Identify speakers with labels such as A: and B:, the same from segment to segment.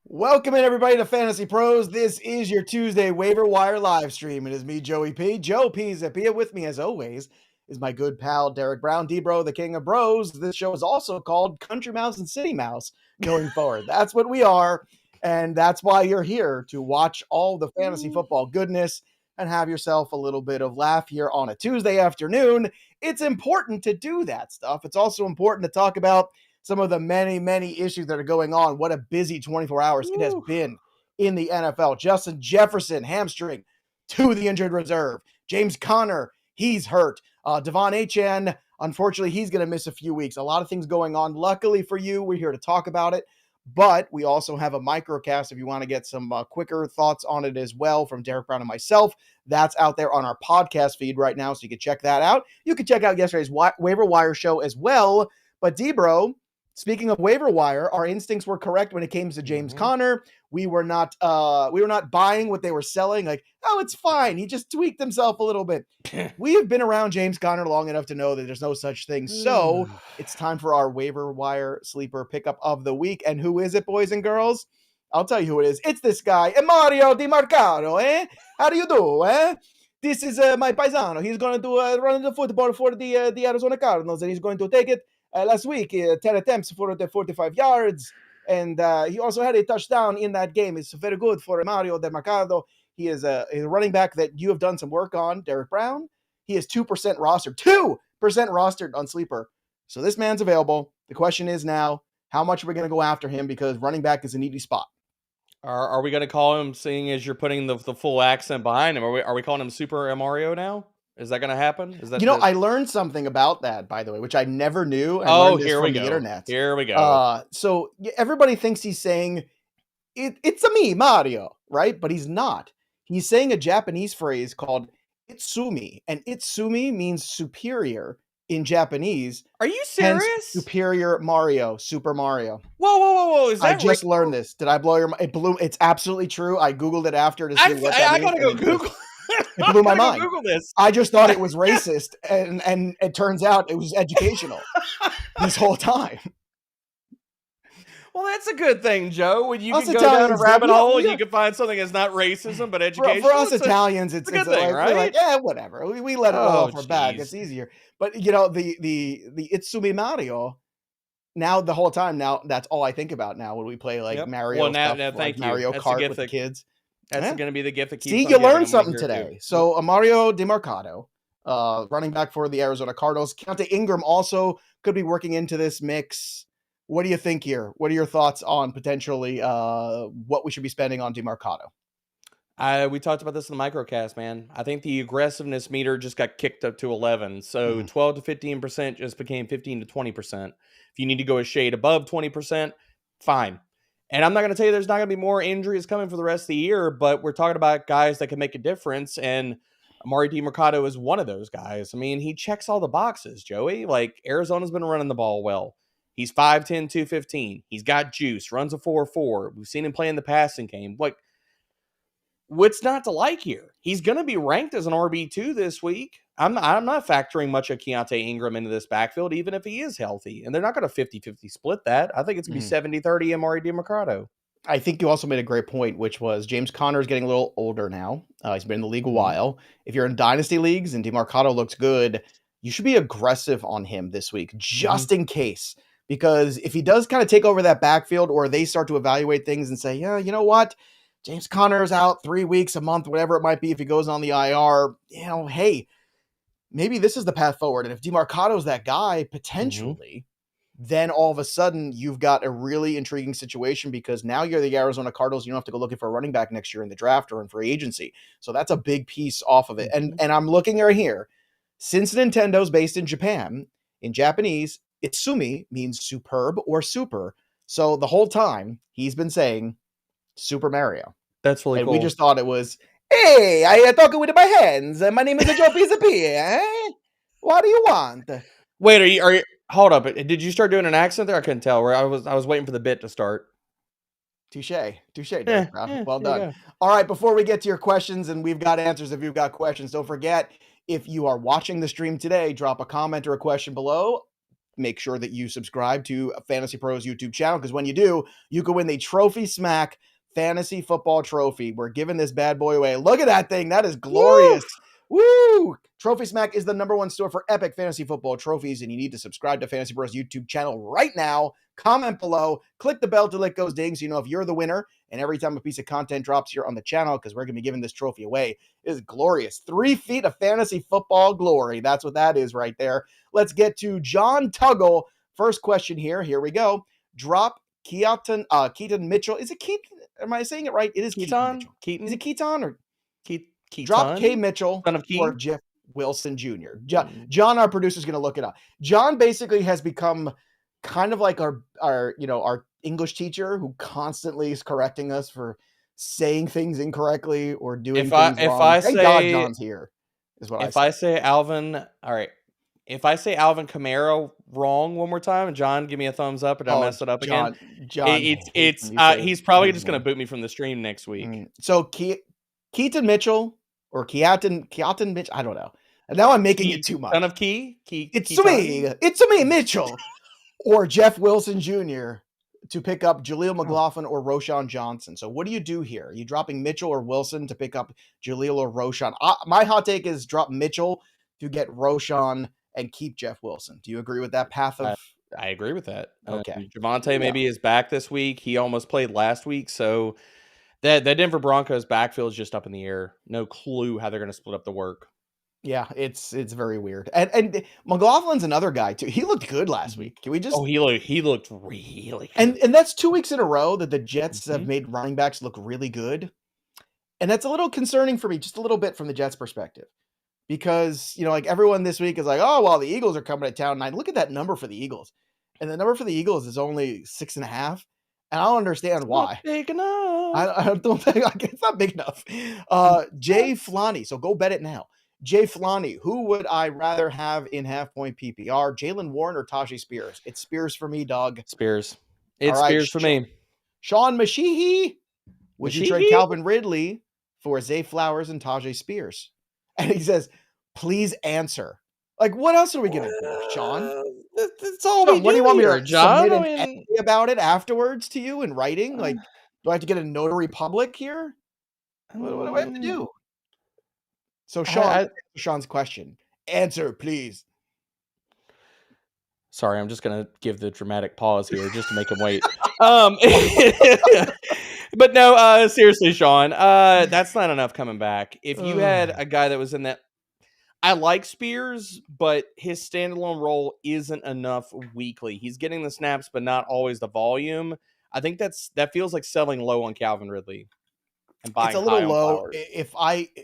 A: Welcome in, everybody, to Fantasy Pros. This is your Tuesday waiver wire live stream. It is me, Joey P. Joe Pisapia. With me, as always, is my good pal, Derek Brown, D-Bro, the king of bros. This show is also called Country Mouse and City Mouse going forward. That's what we are, and that's why you're here, to watch all the fantasy football goodness and have yourself a little bit of laugh here on a Tuesday afternoon. It's important to do that stuff. It's also important to talk about some of the many, many issues that are going on. What a busy 24 hours it has been in the NFL. Justin Jefferson, hamstring to the injured reserve. James Conner, he's hurt. Devon Achane, unfortunately, he's going to miss a few weeks. A lot of things going on. Luckily for you, we're here to talk about it. But we also have a microcast if you want to get some quicker thoughts on it as well from Derek Brown and myself. That's out there on our podcast feed right now, so you can check that out. You can check out yesterday's waiver wire show as well. But D-Bro, speaking of waiver wire, our instincts were correct when it came to James Conner. We were not buying what they were selling. Like, oh, it's fine. He just tweaked himself a little bit. We have been around James Conner long enough to know that there's no such thing. So it's time for our waiver wire sleeper pickup of the week. And who is it, boys and girls? I'll tell you who it is. It's this guy, Emari Demercado. How do you do? This is my paisano. He's going to run the football for the Arizona Cardinals, and he's going to take it. Last week, 10 attempts for the 45 yards, and he also had a touchdown in that game. It's very good for Emari Demercado. He is a running back that you have done some work on, Derek Brown. He is 2% rostered, 2% rostered on Sleeper. So this man's available. The question is now, how much are we going to go after him, because running back is an easy spot.
B: Are we going to call him, seeing as you're putting the full accent behind him, are we calling him Super Mario now? Is that going to happen? Is that
A: I learned something about that, by the way, which I never knew.
B: Here we
A: go.
B: The internet.
A: Here we go. So everybody thinks he's saying, it's a me, Mario, right? But he's not. He's saying a Japanese phrase called itsumi, and itsumi means superior in Japanese.
B: Are you serious?
A: Superior Mario, Super Mario.
B: Whoa. Is that
A: I just learned this. Did I blow your mind? It's absolutely true. I Googled it after to see what that means.
B: I gotta go Google.
A: It blew my mind.
B: Google this.
A: I just thought it was racist, and it turns out it was educational this whole time.
B: Well, that's a good thing, Joe. When you can go down a rabbit hole and you can find something that's not racism but educational.
A: For us Italians, it's
B: a good thing, right?
A: We're like, yeah, whatever. We let it roll off our back. It's easier. But the Itsumi Mario. Now the whole time, that's all I think about now when we play Mario.
B: Thank you.
A: Mario Kart with the kids.
B: That's going to be the gift that keeps.
A: See, you learned something today. So, Emari Demercado, running back for the Arizona Cardinals. Keaton Ingram also could be working into this mix. What do you think here? What are your thoughts on potentially what we should be spending on Demercado?
B: We talked about this in the microcast, man. I think the aggressiveness meter just got kicked up to 11. So 12 to 15% just became 15 to 20%. If you need to go a shade above 20%, fine. And I'm not going to tell you there's not going to be more injuries coming for the rest of the year, but we're talking about guys that can make a difference, and Emari Demercado is one of those guys. I mean, he checks all the boxes, Joey. Like, Arizona's been running the ball well. He's 5'10", 215. He's got juice, runs a 4.4. We've seen him play in the passing game. Like, what's not to like here? He's going to be ranked as an RB2 this week. I'm not factoring much of Keaton Ingram into this backfield, even if he is healthy. And they're not going to 50-50 split that. I think it's going to be 70-30 Emari Demercado.
A: I think you also made a great point, which was James Conner is getting a little older now. He's been in the league a while. If you're in dynasty leagues and Demercado looks good, you should be aggressive on him this week, just in case. Because if he does kind of take over that backfield, or they start to evaluate things and say, yeah, you know what? James Conner is out 3 weeks, a month, whatever it might be. If he goes on the IR, hey, maybe this is the path forward. And if Demercado's that guy, potentially, then all of a sudden you've got a really intriguing situation, because now you're the Arizona Cardinals. You don't have to go looking for a running back next year in the draft or in free agency. So that's a big piece off of it. And I'm looking right here. Since Nintendo's based in Japan, in Japanese, Itsumi means superb or super. So the whole time he's been saying Super Mario.
B: That's really cool.
A: We just thought it was, hey, I talking with my hands. My name is Joe Pisapia. What do you want?
B: Wait, are you? Hold up. Did you start doing an accent there? I couldn't tell. Where I was waiting for the bit to start.
A: Touche, Dave Brown. Well done. All right, before we get to your questions, and we've got answers if you've got questions, don't forget, if you are watching the stream today, drop a comment or a question below. make sure that you subscribe to Fantasy Pros YouTube channel, because when you do, you can win the Trophy Smack Fantasy Football Trophy. We're giving this bad boy away. Look at that thing. That is glorious. Woo! Trophy Smack is the #1 store for epic fantasy football trophies, and you need to subscribe to Fantasy Pros YouTube channel right now. Comment below, click the bell till it goes ding so you know if you're the winner. And every time a piece of content drops here on the channel, because we're going to be giving this trophy away, it is glorious. 3 feet of fantasy football glory. That's what that is right there. Let's get to John Tuggle. First question here. Here we go. Drop Keaton Mitchell. Is it Keaton? Am I saying it right? It is Keaton Mitchell.
B: Keaton?
A: Is it Keaton or
B: Keaton?
A: drop K Mitchell
B: Son of Key?
A: or Jeff Wilson Jr.? John, our producer, is going to look it up. John basically has become kind of like our English teacher who constantly is correcting us for saying things incorrectly or doing things wrong. Thank God John's here, is what I say.
B: If I say Alvin, all right. If I say Alvin Kamara wrong one more time, John, give me a thumbs up, and I mess it up again.
A: John,
B: he's probably just going to boot me from the stream next week.
A: So Keaton Mitchell or Keaton Mitchell, I don't know. And now I'm making it too much.
B: Son of Key?
A: It's me, Mitchell. Or Jeff Wilson Jr. to pick up Jaleel McLaughlin or Roschon Johnson. So what do you do here? Are you dropping Mitchell or Wilson to pick up Jaleel or Roschon? My hot take is drop Mitchell to get Roschon and keep Jeff Wilson. Do you agree with that path of...
B: I agree with that.
A: Okay.
B: Javonte maybe is back this week. He almost played last week, so that Denver Broncos backfield is just up in the air. No clue how they're going to split up the work.
A: Yeah, it's very weird. And McLaughlin's another guy too. He looked good last week. Can we just...
B: he looked really good.
A: And that's 2 weeks in a row that the Jets have made running backs look really good. And that's a little concerning for me, just a little bit from the Jets' perspective. Because, like everyone this week is like, oh, well, the Eagles are coming to town. And I look at that number for the Eagles. And the number for the Eagles is only 6.5. And I don't understand why.
B: Not big enough.
A: I don't think it's not big enough. Jay Flonny. So go bet it now. Jay Flonny, who would I rather have in half-point PPR? Jaylen Warren or Tajay Spears? It's Spears for me, dog.
B: Spears. It's Spears for me.
A: Sean Mashihi. Would you trade Calvin Ridley for Zay Flowers and Tajay Spears? And he says, please answer. Like, what else are we going to do, Sean?
B: That's all we do.
A: What do you want me to
B: John?
A: submit an essay about it afterwards to you in writing? Like, do I have to get a notary public here? What do I have to do? So, Sean, Sean's question. Answer, please.
B: Sorry, I'm just going to give the dramatic pause here just to make him wait. But no, seriously, Sean, that's not enough coming back. If you had a guy that was in that, I like Spears, but his standalone role isn't enough weekly. He's getting the snaps, but not always the volume. I think that feels like selling low on Calvin Ridley. And buying
A: it's a little low.
B: Flowers.
A: If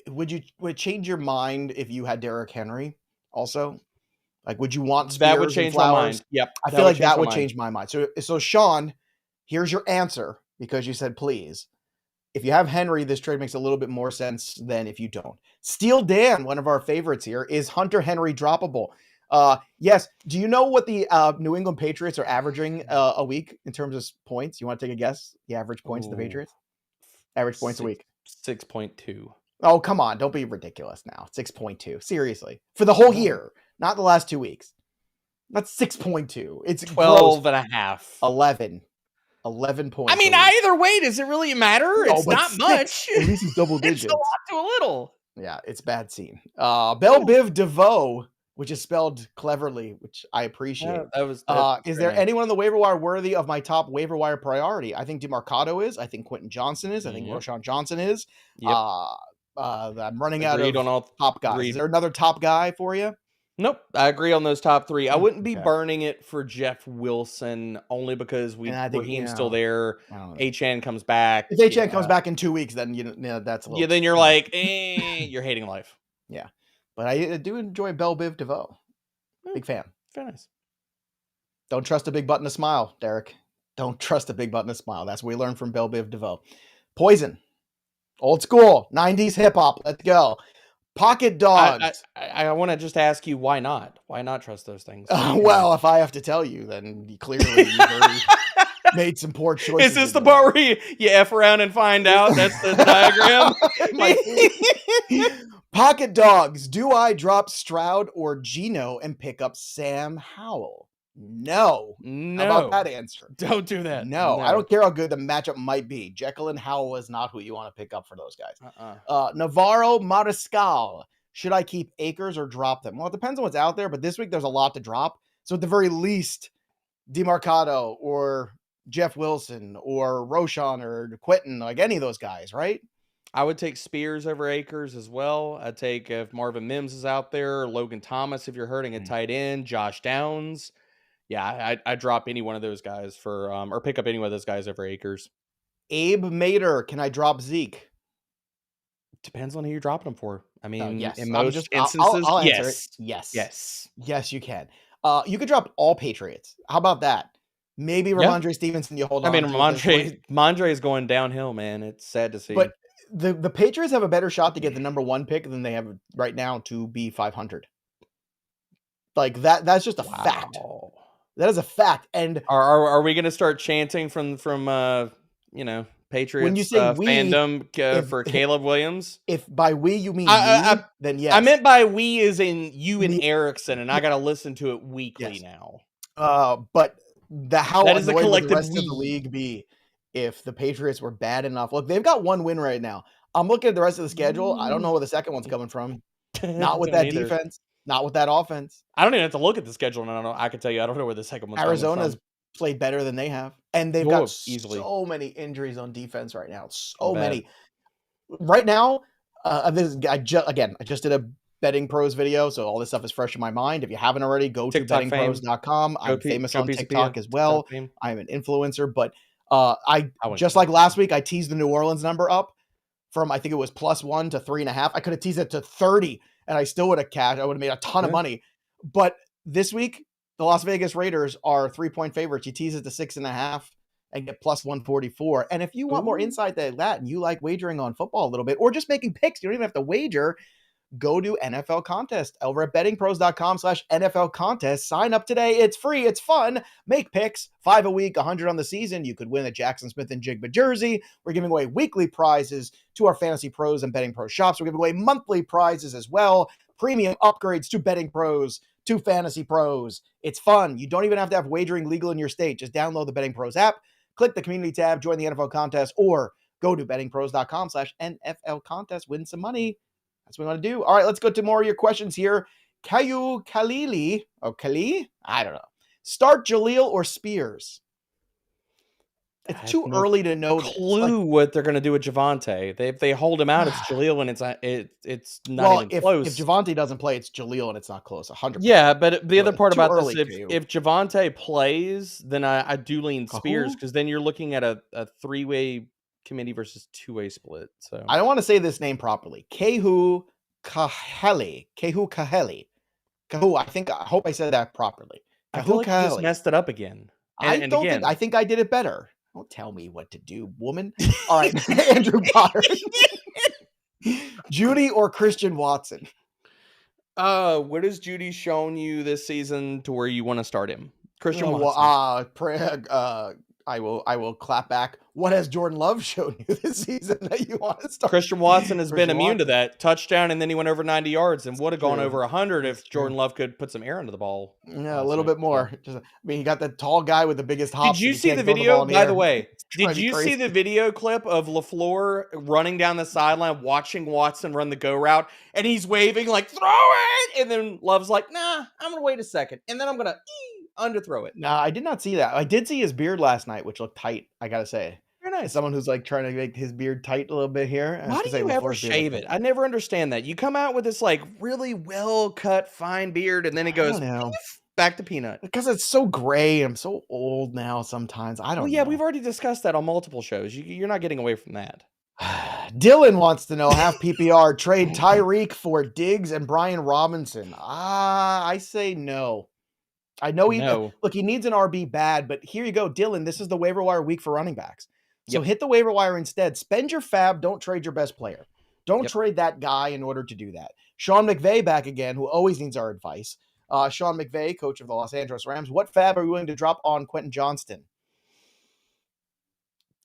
A: would it change your mind if you had Derrick Henry also? Like, would you want Spears
B: that would change
A: and Flowers?
B: My mind. Yep,
A: I feel like that would change my mind. So Sean, here's your answer because you said please. If you have Henry, this trade makes a little bit more sense than if you don't. Steel Dan, one of our favorites here, is Hunter Henry droppable? Yes. Do you know what the New England Patriots are averaging a week in terms of points? You want to take a guess? The average points of the Patriots? Average points a week.
B: 6.2.
A: Oh, come on. Don't be ridiculous now. 6.2. Seriously. For the whole year, not the last 2 weeks. That's 6.2. It's
B: 12 and a half.
A: 11. 11 points.
B: I mean, either way, does it really matter?
A: No,
B: it's not much.
A: At least it's double digits.
B: It's a lot to a little.
A: Yeah, it's bad scene. Bell Biv DeVoe, which is spelled cleverly, which I appreciate.
B: Yeah, that was
A: is there anyone on the waiver wire worthy of my top waiver wire priority? I think Demercado is. I think Quentin Johnson is. I think Roschon Johnson is. Yep. I'm running out of all top guys. Is there another top guy for you?
B: Nope. I agree on those top three. I wouldn't be burning it for Jeff Wilson only because Raheem's still there. HN comes back.
A: If HN comes back in 2 weeks, then that's a little.
B: Yeah, then you're like, you're hating life.
A: Yeah. But I do enjoy Bell Biv DeVoe. Big fan.
B: Very nice.
A: Don't trust a big button to smile, Derek. Don't trust a big button to smile. That's what we learned from Bell Biv DeVoe. Poison. Old school. 90s hip hop. Let's go. Pocket dogs.
B: I want to just ask you, why not? Why not trust those things?
A: Well, if I have to tell you, then clearly you've already made some poor choices.
B: Is this the part where you F around and find out? That's the diagram?
A: Pocket dogs. Do I drop Stroud or Geno and pick up Sam Howell? No. How about that answer?
B: Don't do that.
A: No. I don't care how good the matchup might be. Jekyll and Howell is not who you want to pick up for those guys. Navarro Mariscal. Should I keep Akers or drop them? Well, it depends on what's out there, but this week there's a lot to drop. So at the very least, Demercado or Jeff Wilson or Roshan or Quentin, like any of those guys, right?
B: I would take Spears over Akers as well. I'd take, if Marvin Mims is out there, Logan Thomas if you're hurting a tight end, Josh Downs. Yeah, I'd drop any one of those guys for, or pick up any one of those guys over Akers.
A: Abe Mater, can I drop Zeke?
B: Depends on who you're dropping them for. I mean,
A: yes.
B: in most instances,
A: I'll answer
B: yes.
A: it. Yes.
B: Yes.
A: Yes, you can. You could drop all Patriots. How about that? Maybe Rhamondre Stevenson you hold on to.
B: I mean, Rhamondre is going downhill, man. It's sad to see.
A: But the Patriots have a better shot to get the number 1 pick than they have right now to be 500. Like that's just a fact. That is a fact. And
B: are we going to start chanting from Patriots
A: when you say
B: fandom for Caleb Williams?
A: If by we you mean then yes.
B: I meant by we as in you and Erickson, and I got to listen to it weekly now.
A: But how
B: that is a collective
A: would the rest of the league be if the Patriots were bad enough? Look, they've got 1 win right now. I'm looking at the rest of the schedule. I don't know where the second one's coming from. Not with that defense. Not with that offense.
B: I don't even have to look at the schedule. No. I can tell you, I don't know where the second one's
A: Arizona's played better than they have. And they've got so many injuries on defense right now. So many. Right now, I just did a Betting Pros video, so all this stuff is fresh in my mind. If you haven't already, go to bettingpros.com. I'm famous on TikTok as well. I'm an influencer, but I just like last week, I teased the New Orleans number up from, I think it was +1 to 3.5. I could have teased it to 30 and I still would have cashed. I would have made a ton of money. But this week, the Las Vegas Raiders are 3-point favorites. You tease it to 6.5 and get +144. And if you want more insight than that and you like wagering on football a little bit, or just making picks, you don't even have to wager. Go to NFL Contest over at bettingpros.com/NFL Contest. Sign up today. It's free. It's fun. Make picks. 5 a week, 100 on the season. You could win a Jackson Smith and Jigba jersey. We're giving away weekly prizes to our Fantasy Pros and Betting Pros shops. We're giving away monthly prizes as well. Premium upgrades to Betting Pros, to Fantasy Pros. It's fun. You don't even have to have wagering legal in your state. Just download the Betting Pros app, click the community tab, join the NFL Contest, or go to bettingpros.com/NFL Contest. Win some money. That's what we want to do. All right, let's go to more of your questions here. Kayu Khalili, Kali? I don't know. Start Jaleel or Spears? It's too early to know.
B: Clue what they're going to do with Javonte. If they hold him out, it's Jaleel, and it's not even close.
A: If Javonte doesn't play, it's Jaleel, and it's not close. 100%.
B: Yeah, but the other part about this, if Javonte plays, then I do lean Spears, because then you're looking at a 3-way committee versus 2-way split. So
A: I don't want to say this name properly. Kehu Kaheli. I hope I said that properly.
B: I feel like you just messed it up again.
A: I think I did it better. Don't tell me what to do, woman. All right, Andrew Potter. Jeudy or Christian Watson?
B: What has Jeudy shown you this season to where you want to start him? Christian Watson.
A: I will clap back. What has Jordan Love shown you this season that you want to start?
B: Christian Watson has been immune to that. Touchdown, and then he went over 90 yards and would have gone over 100 if Jordan Love could put some air into the ball.
A: Yeah, a little bit more. He got the tall guy with the biggest hop.
B: Did you see the video, by the way? Did you see the video clip of LaFleur running down the sideline, watching Watson run the go route, and he's waving like, throw it! And then Love's like, nah, I'm going to wait a second. And then I'm going to underthrow it.
A: Nah, I did not see that. I did see his beard last night, which looked tight, I gotta say.
B: Very nice.
A: Someone who's like trying to make his beard tight a little bit here.
B: Why do you ever shave it? I never understand that. You come out with this like really well cut, fine beard, and then it goes back to peanut.
A: Because it's so gray. I'm so old now sometimes. I don't know.
B: Yeah, we've already discussed that on multiple shows. You're not getting away from that.
A: Dylan wants to know, half PPR, trade Tyreek for Diggs and Brian Robinson. I say no. I know he needs an RB bad, but here you go, Dylan. This is the waiver wire week for running backs. So hit the waiver wire instead. Spend your fab. Don't trade your best player. Don't trade that guy in order to do that. Sean McVay back again, who always needs our advice. Sean McVay, coach of the Los Angeles Rams. What fab are you willing to drop on Quentin Johnson?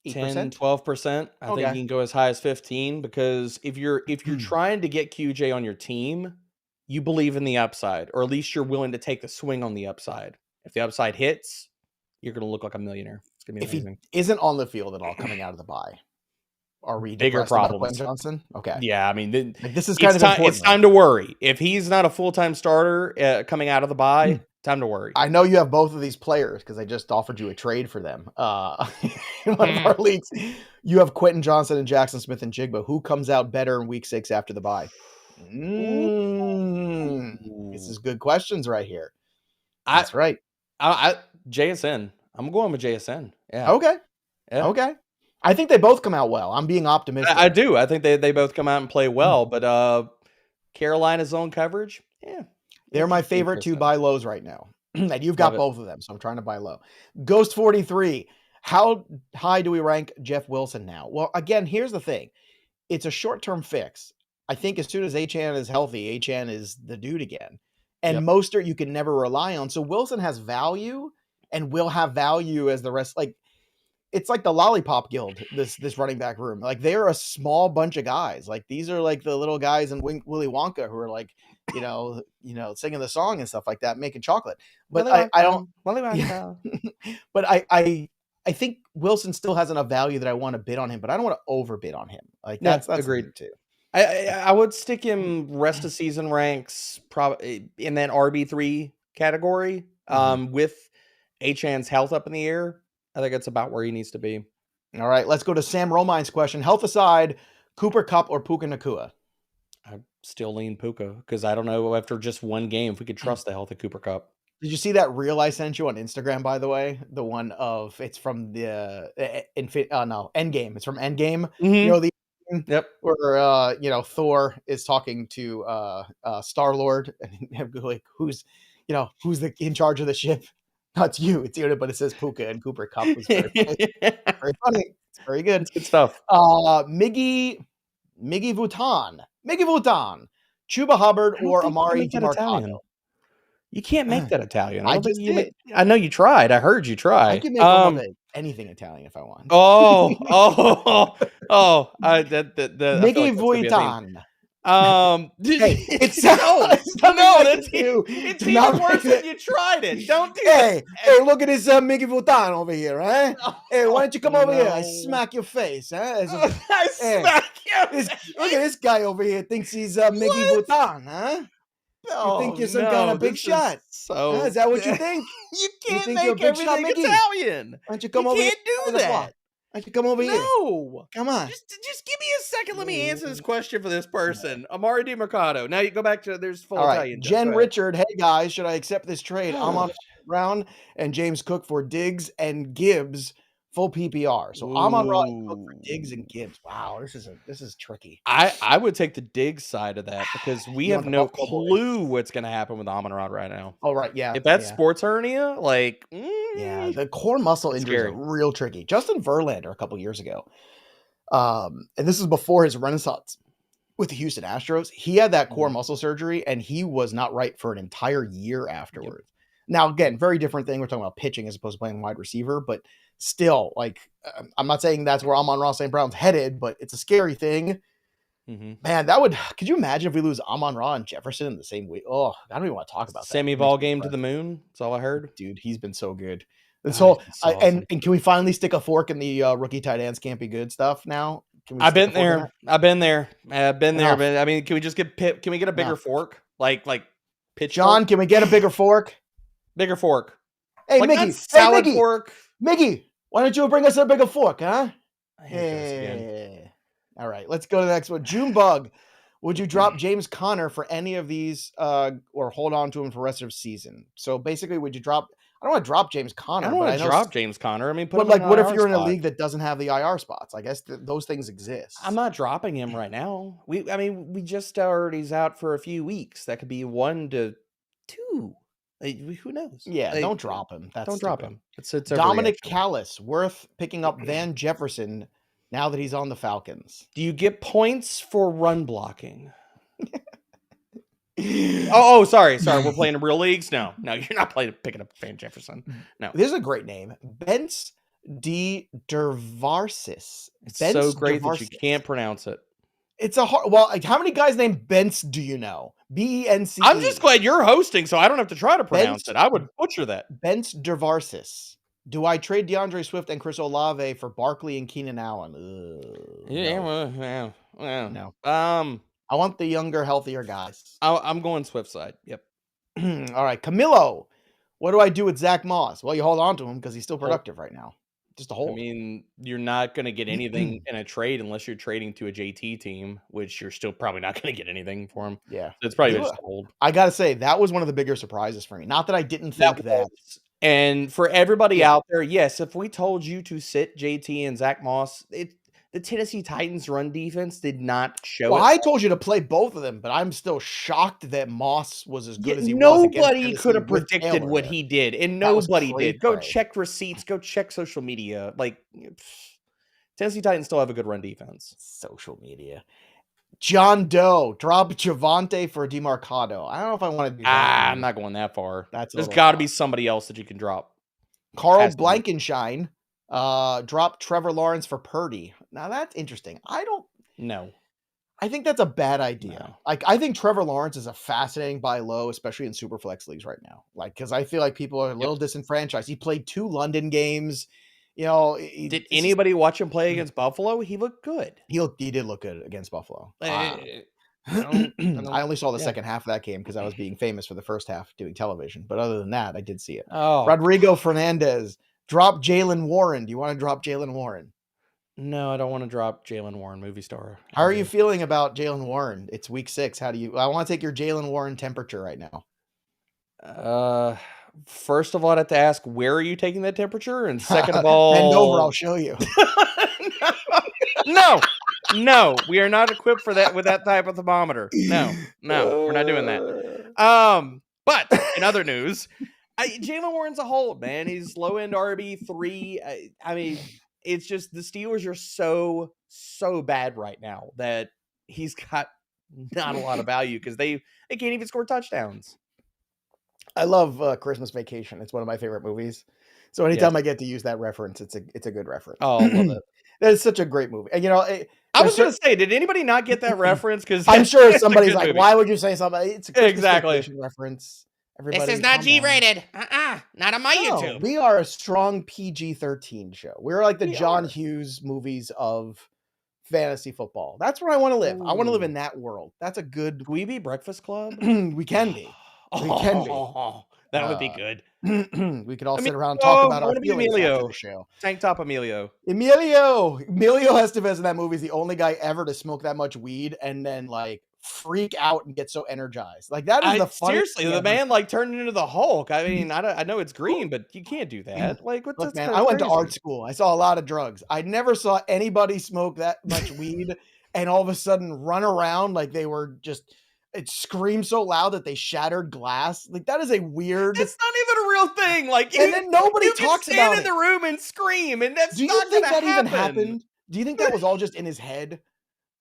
B: 10, 12%. I think you can go as high as 15, because if you're trying to get QJ on your team, you believe in the upside, or at least you're willing to take the swing on the upside. If the upside hits, you're going to look like a millionaire. It's going to be
A: If
B: amazing.
A: he isn't on the field at all coming out of the bye, are we
B: Bigger
A: depressed about
B: problems.
A: Quentin Johnson? Okay.
B: Yeah, I mean,
A: Like, this is kind of
B: it's
A: important.
B: time to worry. If he's not a full-time starter coming out of the bye, time to worry.
A: I know you have both of these players because I just offered you a trade for them in one of our leagues. You have Quentin Johnson and Jackson Smith and Jigba. Who comes out better in week 6 after the bye? This is good questions right here. That's right.
B: JSN. I'm going with JSN. Yeah.
A: Okay.
B: Yeah.
A: Okay. I think they both come out well. I'm being optimistic.
B: I do. I think they both come out and play well, but Carolina's zone coverage, yeah.
A: They're my favorite 2 buy lows right now. And you've got both of them, so I'm trying to buy low. Ghost 43. How high do we rank Jeff Wilson now? Well, again, here's the thing. It's a short-term fix. I think as soon as Achane is healthy, Achane is the dude again. And Mostert you can never rely on. So Wilson has value and will have value as the rest. Like, it's like the Lollipop Guild, this running back room. Like, they're a small bunch of guys. Like, these are like the little guys in Willy Wonka who are like, you know, singing the song and stuff like that, making chocolate. But I don't. But I think Wilson still has enough value that I want to bid on him, but I don't want to overbid on him. Like, that's
B: agreed
A: too.
B: I would stick him rest of season ranks probably in that RB3 category with Achane's health up in the air. I think that's about where he needs to be.
A: All right, let's go to Sam Romine's question. Health aside, Cooper Kupp or Puka Nacua?
B: I still lean Puka because I don't know after just one game if we could trust the health of Cooper Kupp.
A: Did you see that reel I sent you on Instagram, by the way? The one of, it's from the Endgame. It's from Endgame. You know, where Thor is talking to Star-Lord and like, who's in charge of the ship? Not you, it's you, but it says Puka and Cooper Kupp was very funny. Very funny. It's very good.
B: It's good stuff.
A: Miggy Vuitton, Chuba Hubbard or Emari Demercado.
B: You can't make that Italian. I know you tried. I heard you try.
A: I can make anything Italian if I want.
B: Miggy
A: Vuitton.
B: It's even worse when you tried it. Don't do that.
A: Hey, look at this Miggy Vuitton over here, eh? Hey, why don't you come over here? I smack your face, eh?
B: I smack you.
A: Look at this guy over here. Thinks he's Miggy Vuitton, huh? You think you're some kind of big shot? Is that what you think?
B: You can't make everything Italian.
A: Why don't you come over here?
B: You can't do that.
A: Why don't you come over here?
B: No.
A: Come on.
B: Just give me a second. Let me answer this question for this person. Emari Demercado. Now you go back to there's full Italian.
A: Jen Richard. Hey guys, should I accept this trade? I'm on Brown and James Cook for Diggs and Gibbs. Full PPR. So I'm on Cook for Diggs and Gibbs. Wow, this is tricky.
B: I would take the Diggs side of that because we have no clue what's going to happen with Amon-Ra right now.
A: Oh, right, yeah.
B: If that's sports hernia, like...
A: yeah, the core muscle injuries are real tricky. Justin Verlander a couple years ago, and this is before his renaissance with the Houston Astros, he had that core muscle surgery, and he was not right for an entire year afterwards. Now, again, very different thing. We're talking about pitching as opposed to playing wide receiver, but still, like, I'm not saying that's where Amon-Ra St. Brown's headed, but it's a scary thing. Man, could you imagine if we lose Amon-Ra and Jefferson in the same week? Oh, I don't even want to talk about that.
B: Sammy ball game to the moon. That's all I heard.
A: Dude, he's been so good. And so, awesome. And can we finally stick a fork in the rookie tight ends can't be good stuff now?
B: I've been there. But I mean, can we just get can we get a bigger fork? Like pitch
A: John,
B: fork?
A: Can we get a bigger fork?
B: Bigger fork.
A: Hey,
B: like
A: Mickey.
B: Salad fork.
A: Mickey, why don't you bring us a bigger fork, huh? All right, let's go to the next one. Junebug, would you drop James Conner for any of these or hold on to him for the rest of the season? So basically, would you drop... I don't want to drop James Conner.
B: I don't want to drop James Conner. I mean,
A: but like, what if you're in a league that doesn't have the IR spots? I guess those things exist.
B: I'm not dropping him right now. We just already he's out for a few weeks. That could be 1 to 2. Who knows?
A: Yeah, don't drop him.
B: Don't drop him. It's
A: Dominic Callis, worth picking up Van Jefferson now that he's on the Falcons.
B: Do you get points for run blocking? Sorry. We're playing in real leagues. No, you're not picking up Van Jefferson. No,
A: this is a great name, Bence D. Dervarsis.
B: It's so great that you can't pronounce it.
A: It's a hard. Well, like, how many guys named Bence do you know? Bence.
B: I'm just glad you're hosting, so I don't have to try to pronounce
A: Bence,
B: it. I would butcher that.
A: Bence Dervarsis. Do I trade DeAndre Swift and Chris Olave for Barkley and Keenan Allen?
B: Yeah,
A: No.
B: well,
A: No.
B: um,
A: I want the younger, healthier guys.
B: I'm going Swift side. Yep.
A: All right, Camilo. What do I do with Zack Moss? Well, you hold on to him because he's still productive right now. Just a
B: I
A: hold.
B: mean, you're not going to get anything in a trade unless you're trading to a JT team, which you're still probably not going to get anything for him.
A: Yeah.
B: So it's probably just a hold.
A: I got to say, that was one of the bigger surprises for me. Not that I didn't think that.
B: And for everybody out there, yes, if we told you to sit JT and Zack Moss, the Tennessee Titans run defense did not show
A: Well,
B: it.
A: I told you to play both of them, but I'm still shocked that Moss was as good as he was.
B: Nobody could have predicted what he did, and nobody did. Go check receipts. Go check social media. Like, Tennessee Titans still have a good run defense.
A: Social media. John Doe, drop Javonte for Demercado. I don't know if I want to do that.
B: I'm not going that far.
A: There's
B: got to be somebody else that you can drop.
A: Carl Blankenshine, drop Trevor Lawrence for Purdy. Now that's interesting.
B: No.
A: I think that's a bad idea.
B: No.
A: Like, I think Trevor Lawrence is a fascinating buy low, especially in super flex leagues right now. Like, because I feel like people are a little disenfranchised. He played 2 London games. You know,
B: did anybody watch him play against Buffalo? He looked good.
A: He did look good against Buffalo.
B: I
A: only saw the second half of that game because I was being famous for the first half doing television. But other than that, I did see it.
B: Oh,
A: Rodrigo Fernandez, drop Jaylen Warren. Do you want to drop Jaylen Warren?
B: No, I don't want to drop Jaylen Warren, movie star.
A: How are you feeling about Jaylen Warren? It's week 6. I want to take your Jaylen Warren temperature right now.
B: First of all, I'd have to ask, where are you taking that temperature? And second of all,
A: bend over, I'll show you.
B: No, we are not equipped for that with that type of thermometer. No, we're not doing that. But in other news, Jaylen Warren's a hold, man. He's low end RB3. I mean, it's just the Steelers are so bad right now that he's got not a lot of value because they can't even score touchdowns.
A: I love Christmas Vacation. It's one of my favorite movies. So anytime I get to use that reference, it's a good reference.
B: Oh, I love it.
A: That is such a great movie. And
B: I was going to say, did anybody not get that reference? Because
A: I'm sure somebody's like, "Why would you say something?" It's a Christmas Vacation reference.
C: Everybody, this is not G-rated. Not on my YouTube.
A: We are a strong PG-13 show. We're like the John Hughes movies of fantasy football. That's where I want to live. I want to live in that world. That's a good.
B: Can we be Breakfast Club?
A: We can be. We can be.
B: That would be good.
A: We could all sit around and talk about our feelings after the show.
B: Tank top Emilio
A: Estevez in that movie is the only guy ever to smoke that much weed and then like freak out and get so energized. Like that is the funniest.
B: Seriously, the man like turned into the Hulk. I mean, I know it's green, but you can't do that. Like, what's
A: Look, man, I went to art school. I saw a lot of drugs. I never saw anybody smoke that much weed and all of a sudden run around like they were just. It screamed so loud that they shattered glass. Like that is a weird.
B: It's not even a real thing. Like,
A: and then nobody talks about it.
B: In the room and scream, and that's.
A: Do you think that even happened? Do you think that was all just in his head?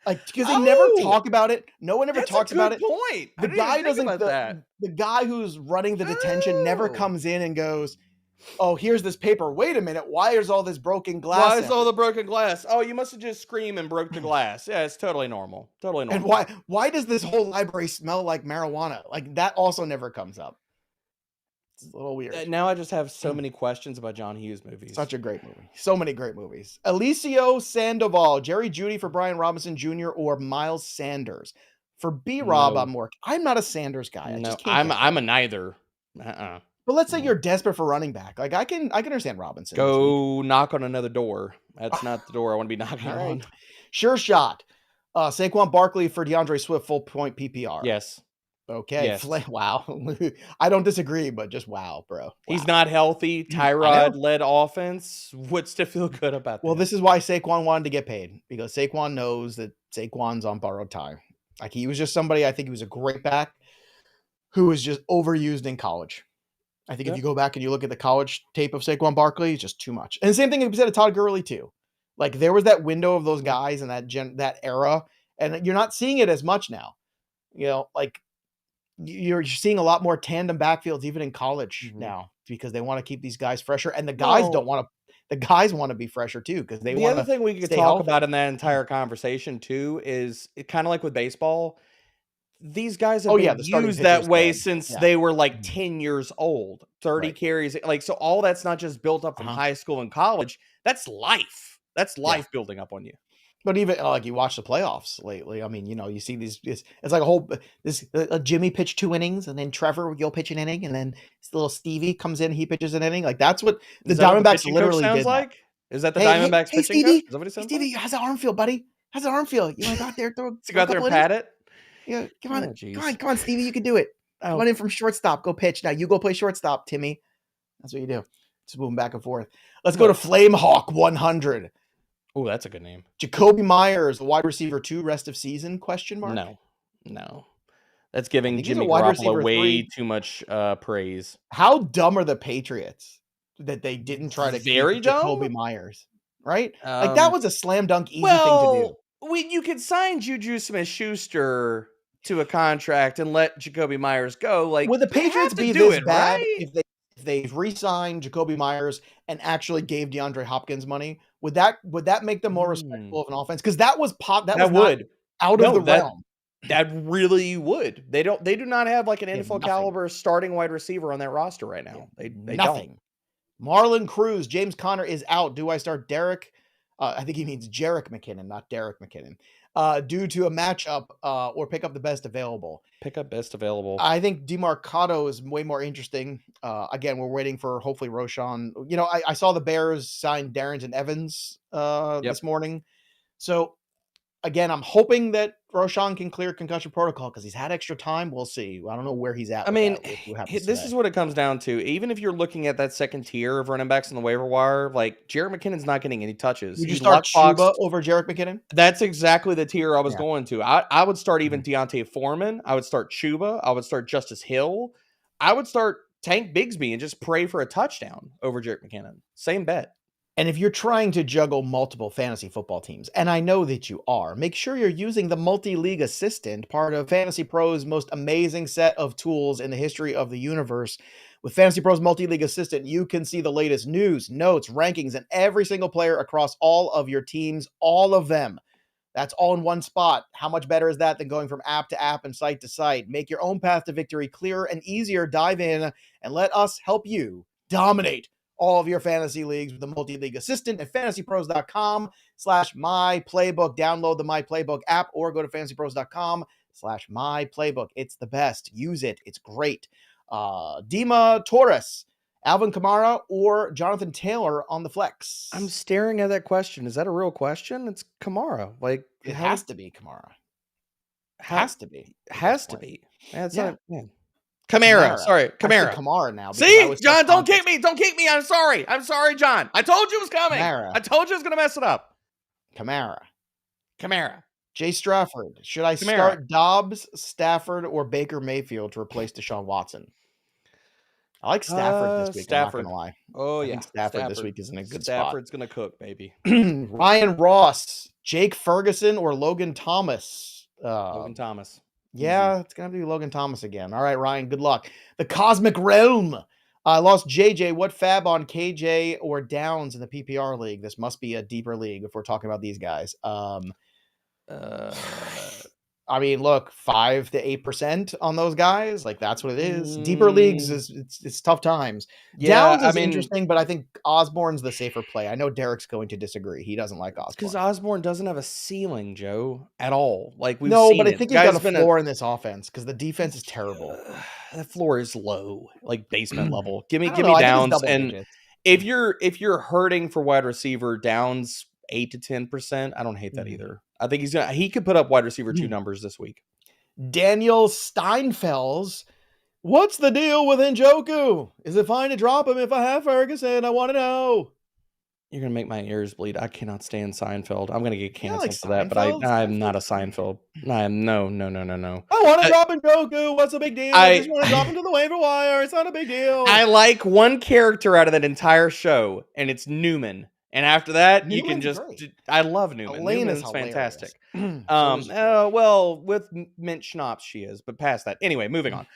A: Like, because they never talk about it. No one ever talks about it.
B: Point.
A: The guy doesn't. The guy who's running the detention never comes in and goes, "Oh, here's this paper. Wait a minute. Why is all this broken glass?
B: Why is all the broken glass? Oh, you must have just screamed and broke the glass. Yeah, it's totally normal. Totally normal.
A: And why does this whole library smell like marijuana? Like that also never comes up. It's a little weird.
B: Now I just have so many questions about John Hughes movies.
A: Such a great movie. So many great movies. Alicio Sandoval, Jerry Jeudy for Brian Robinson Jr. or Miles Sanders. For B-Rob, I'm not a Sanders guy.
B: I'm a neither.
A: But let's say you're desperate for running back. Like I can understand Robinson.
B: Go knock on another door. That's not the door I want to be knocking on.
A: Sure shot. Saquon Barkley for DeAndre Swift, full point PPR.
B: Yes.
A: Okay. Yes. Wow. I don't disagree, but just wow, bro. Wow.
B: He's not healthy. Tyrod-led offense. What's to feel good about that?
A: Well, this is why Saquon wanted to get paid. Because Saquon knows that Saquon's on borrowed time. Like he was just somebody, I think he was a great back who was just overused in college. I think if you go back and you look at the college tape of Saquon Barkley, it's just too much. And the same thing can be said of Todd Gurley too. Like there was that window of those guys in that era, and you're not seeing it as much now. You know, like you're seeing a lot more tandem backfields even in college now because they want to keep these guys fresher, and the guys don't want to. the guys want to be fresher too because they
B: The
A: want
B: other
A: to
B: thing we could
A: stay
B: talk
A: healthy.
B: about in that entire conversation too is kind of like with baseball. These guys have been
A: the starting
B: used that
A: pitcher's
B: way
A: dead.
B: since
A: Yeah.
B: they were like 10 years old, 30
A: Right.
B: carries. Like, so all that's not just built up from high school and college. That's life. That's life building up on you.
A: But even like you watch the playoffs lately, I mean, you see these. It's like a whole. Jimmy pitched 2 innings, and then Trevor will pitch an inning, and then this little Stevie comes in, he pitches an inning. Like that's what the Diamondbacks literally did.
B: Like, is that the Diamondbacks pitching
A: Stevie,
B: coach? Is that what he sounds
A: Stevie, how's the arm feel, buddy? How's the arm feel? You want to go out there, throw
B: go out there and pat it?
A: Yeah, come on, Stevie, you can do it. Come on in from shortstop, go pitch. Now you go play shortstop, Timmy. That's what you do. Just moving back and forth. Let's go to Flamehawk 100.
B: Oh, that's a good name.
A: Jacoby Myers, wide receiver 2, rest of season? ?
B: No. That's giving Jimmy
A: wide
B: Garoppolo
A: receiver
B: way
A: 3.
B: too much praise.
A: How dumb are the Patriots that they didn't try to
B: Very
A: keep
B: dumb?
A: Jacoby Myers? Right? Like that was a slam dunk easy thing to do.
B: You could sign Juju Smith-Schuster to a contract and let Jacoby Myers go. Like,
A: would the Patriots be this bad if they re-signed Jacoby Myers and actually gave DeAndre Hopkins money? Would that make them more respectful of an offense? Because that was out of the realm.
B: That really would. They do not have like an NFL caliber starting wide receiver on that roster right now. They
A: nothing. Don't. Marlon Cruz, James Conner is out. Do I start Derek? I think he means Jerrick McKinnon, not Derek McKinnon. Due to a matchup, or pick up the best available.
B: Pick up best available.
A: I think Demercado is way more interesting. Again, we're waiting for hopefully Roshan. I saw the Bears sign Darrington Evans this morning. So again, I'm hoping that Roshan can clear concussion protocol because he's had extra time. We'll see. I don't know where he's at.
B: I mean, this is what it comes down to. Even if you're looking at that second tier of running backs on the waiver wire, like Jerrick McKinnon's not getting any touches.
A: Would you start Chuba over Jerrick McKinnon?
B: That's exactly the tier I was going to. I would start even Deontay Foreman. I would start Chuba. I would start Justice Hill. I would start Tank Bigsby and just pray for a touchdown over Jerrick McKinnon. Same bet.
A: And if you're trying to juggle multiple fantasy football teams, and I know that you are, make sure you're using the Multi-League Assistant, part of Fantasy Pros' most amazing set of tools in the history of the universe. With Fantasy Pros Multi-League Assistant, you can see the latest news, notes, rankings, and every single player across all of your teams, all of them. That's all in one spot. How much better is that than going from app to app and site to site? Make your own path to victory clearer and easier. Dive in and let us help you dominate all of your fantasy leagues with the Multi-League Assistant at fantasypros.com/myplaybook. Download the My Playbook app or go to fantasypros.com/myplaybook. It's the best. Use it. It's great. Dima Torres, Alvin Kamara, or Jonathan Taylor on the flex?
B: I'm staring at that question. Is that a real question? It's Kamara. Like,
A: it has to be Kamara. Has to be.
B: That's not. Kamara. Sorry, Kamara.
A: Kamara now.
B: See, John, don't kick me. Don't kick me. I'm sorry, John. I told you it was coming. I told you I was going to mess it up.
A: Kamara.
B: Jay
A: Strafford. Should I start Dobbs, Stafford, or Baker Mayfield to replace Deshaun Watson? I like Stafford this week. I'm not going to lie.
B: Oh,
A: I think Stafford this week is in a good
B: Stafford's going to cook, baby.
A: Ryan Ross, Jake Ferguson, or Logan Thomas?
B: Logan Thomas.
A: Yeah, it's going to be Logan Thomas again. All right, Ryan, good luck. The Cosmic Realm. I lost JJ. What fab on KJ or Downs in the PPR league? This must be a deeper league if we're talking about these guys. I mean, look, 5 to 8% on those guys. Like, that's what it is. Deeper leagues it's tough times.
B: Yeah,
A: Downs is interesting, but I think Osborne's the safer play. I know Derek's going to disagree. He doesn't like Osborne.
B: Because Osborne doesn't have a ceiling, Joe, at all. Like, we've
A: seen
B: but
A: I think he's got a floor in this offense because the defense is terrible.
B: That floor is low, like basement level. Give me Downs. And if you're hurting for wide receiver, Downs 8 to 10%. I don't hate that either. I think he could put up wide receiver 2 numbers this week.
A: Daniel Steinfels. What's the deal with Njoku? Is it fine to drop him if I have Ferguson? I want to know.
B: You're going to make my ears bleed. I cannot stand Seinfeld. I'm going to get canceled for that, but I'm not a Seinfeld. No.
A: I want to drop Njoku. What's the big deal? I just want to drop him to the waiver wire. It's not a big deal.
B: I like one character out of that entire show, and it's Newman. And after that, Newman's you can just. Great. I love Newman. Newman's fantastic. Well, with mint schnapps, she is, but past that. Anyway, moving on.